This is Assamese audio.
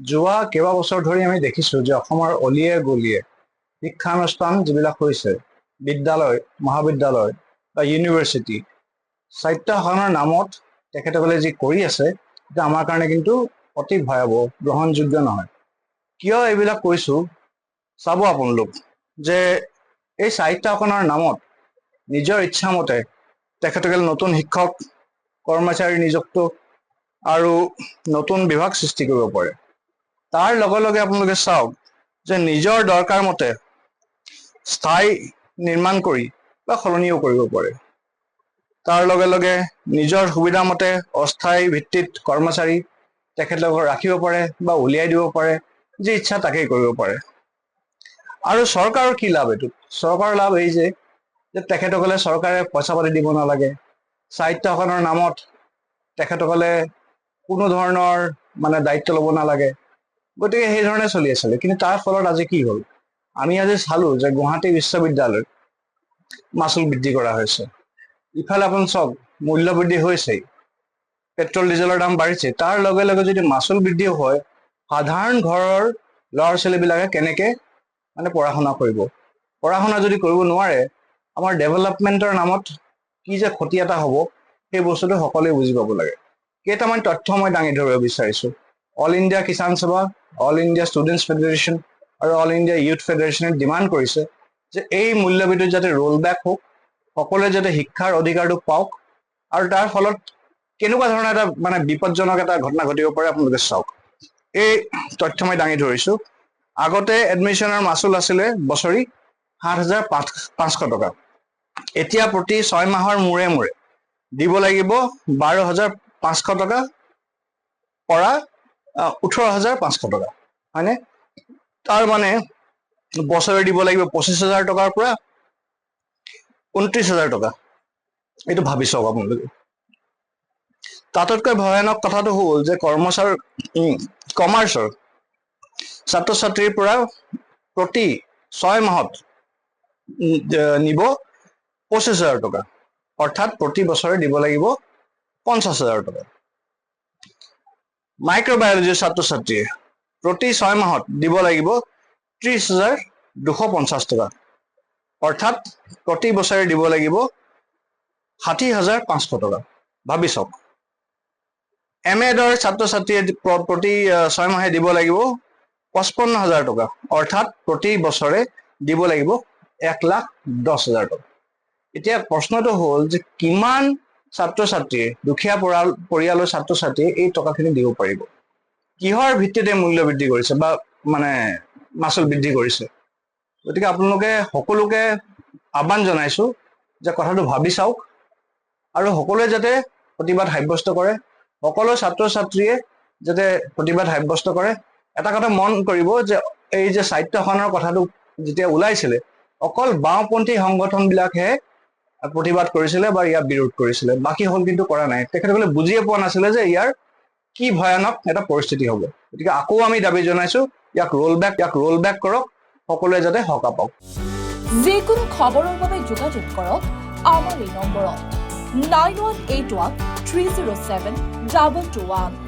যোৱা কেইবাবছৰ ধৰি আমি দেখিছোঁ যে অসমৰ অলিয়ে গলিয়ে শিক্ষানুষ্ঠান যিবিলাক হৈছে, বিদ্যালয়, মহাবিদ্যালয় বা ইউনিভাৰ্চিটি, স্বায়ত্তশাসনৰ নামত তেখেতসকলে যি কৰি আছে, সেইটো আমাৰ কাৰণে কিন্তু অতি ভয়াৱহ, গ্ৰহণযোগ্য নহয়। কিয় এইবিলাক কৈছোঁ চাব আপোনালোক, যে এই স্বায়ত্তশাসনৰ নামত নিজৰ ইচ্ছামতে তেখেতসকলে নতুন শিক্ষক কৰ্মচাৰী নিযুক্ত আৰু নতুন বিভাগ সৃষ্টি কৰিব পাৰে। তাৰ লগে লগে আপোনালোকে চাওক যে নিজৰ দৰকাৰ মতে স্থায়ী নিৰ্মাণ কৰি বা সলনিও কৰিব পাৰে। তাৰ লগে লগে নিজৰ সুবিধা মতে অস্থায়ী ভিত্তিত কৰ্মচাৰী তেখেতলোকক ৰাখিব পাৰে বা উলিয়াই দিব পাৰে, যি ইচ্ছা তাকেই কৰিব পাৰে। আৰু চৰকাৰৰ কি লাভ এইটোত? চৰকাৰৰ লাভ এই যে তেখেতসকলে চৰকাৰে পইচা পাতি দিব নালাগে, স্বায়ত্তশাসনৰ নামত তেখেতসকলে কোনো ধৰণৰ দায়িত্ব ল'ব নালাগে, গতিকে সেই ধৰণে চলি আছিলে। কিন্তু তাৰ ফলত আজি কি হ'ল? আমি আজি চালো যে গুৱাহাটী বিশ্ববিদ্যালয়ত মাচুল বৃদ্ধি কৰা হৈছে। ইফালে আপুনি চাওক, মূল্য বৃদ্ধি হৈছেই, পেট্ৰল ডিজেলৰ দাম বাঢ়িছে। তাৰ লগে লগে যদি মাচুল বৃদ্ধি হয়, সাধাৰণ ঘৰৰ ল'ৰা ছোৱালীবিলাকে কেনেকে পঢ়া শুনা কৰিব? পঢ়া শুনা যদি কৰিব নোৱাৰে, আমাৰ ডেভেলপমেণ্টৰ নামত কি যে ক্ষতি এটা হ'ব, সেই বস্তুটো সকলোৱে বুজি পাব লাগে। কেইটামান তথ্য মই দাঙি ধৰিব বিচাৰিছোঁ। অল ইণ্ডিয়া কিষাণ সভা, অল ইণ্ডিয়া ষ্টুডেণ্টছ ফেডাৰেশ্যন আৰু অল ইণ্ডিয়া ইউথ ফেডাৰেশ্যনে ডিমাণ্ড কৰিছে যে এই মূল্যবৃদ্ধি যাতে ৰোল বেক হওক, সকলোৱে যাতে শিক্ষাৰ অধিকাৰটো পাওক। আৰু তাৰ ফলত কেনেকুৱা ধৰণৰ এটা বিপদজনক এটা ঘটনা ঘটিব পাৰে আপোনালোকে চাওক। এই তথ্য মই দাঙি ধৰিছোঁ। আগতে এডমিশ্যনৰ মাচুল আছিলে বছৰি ৭,৫০০ টকা। এতিয়া প্ৰতি ৬ মাহৰ মূৰে মূৰে দিব লাগিব ১২,৫০০ টকা পৰা ১৮,৫০০ টকা, হয়নে? তাৰ বছৰে দিব লাগিব ২৫,০০০ টকাৰ পৰা ২৯,০০০ টকা। এইটো ভাবি চাওক আপোনালোকে। তাতোতকৈ ভয়ানক কথাটো হ'ল যে কমাৰ্চৰ ছাত্ৰ ছাত্ৰীৰ পৰা প্ৰতি ৬ মাহত নিব ২৫,০০০ টকা, অৰ্থাৎ প্ৰতি বছৰে দিব লাগিব ৫০,০০০ টকা। মাইক্ৰ'বায়লজিৰ ছাত্ৰ ছাত্ৰীয়ে প্ৰতি ৬ মাহত দিব লাগিব ৩০,২৫০ টকা, অৰ্থাৎ প্ৰতি বছৰে দিব লাগিব ৬০,৫০০ টকা। ভাবি চাওক। এমএডৰ ছাত্ৰ ছাত্ৰীয়ে প্ৰতি ৬ মাহে দিব লাগিব ৫৫,০০০ টকা, অৰ্থাৎ প্ৰতি বছৰে দিব লাগিব ১,১০,০০০ টকা। এতিয়া প্ৰশ্নটো হ'ল যে কিমান ছাত্ৰ ছাত্ৰীয়ে, দুখীয়া পৰিয়ালৰ ছাত্ৰ ছাত্ৰীয়ে এই টকাখিনি দিব পাৰিব? কিহৰ ভিত্তিতে মূল্য বৃদ্ধি কৰিছে বা মাচুল বৃদ্ধি কৰিছে? গতিকে আপোনালোকে সকলোকে আহ্বান জনাইছোঁ যে কথাটো ভাবি চাওক আৰু সকলোৱে যাতে প্ৰতিবাদ সাব্যস্ত কৰে, সকলো ছাত্ৰ ছাত্ৰীয়ে যাতে প্ৰতিবাদ সাব্যস্ত কৰে। এটা কথা মন কৰিব যে এই যে স্বায়ত্তশাসনৰ কথাটো যেতিয়া ওলাইছিলে, অকল বাওঁপন্থী সংগঠনবিলাকহে প্ৰতিবাদ কৰিছিলে বা ইয়াৰ বিৰোধ কৰিছিলে, বাকীসকল কিন্তু কৰা নাই। তেখেতসকলে বুজিয়ে পোৱা নাছিলে যে ইয়াৰ কি ভয়ানক এটা পৰিস্থিতি হ'ব। গতিকে আকৌ আমি দাবী জনাইছোঁ, ইয়াক ৰোল বেক কৰক, সকলোৱে যাতে সকাহ পাওক। যিকোনো খবৰৰ বাবে যোগাযোগ কৰক আমাৰ এই নম্বৰত 9181 307 221।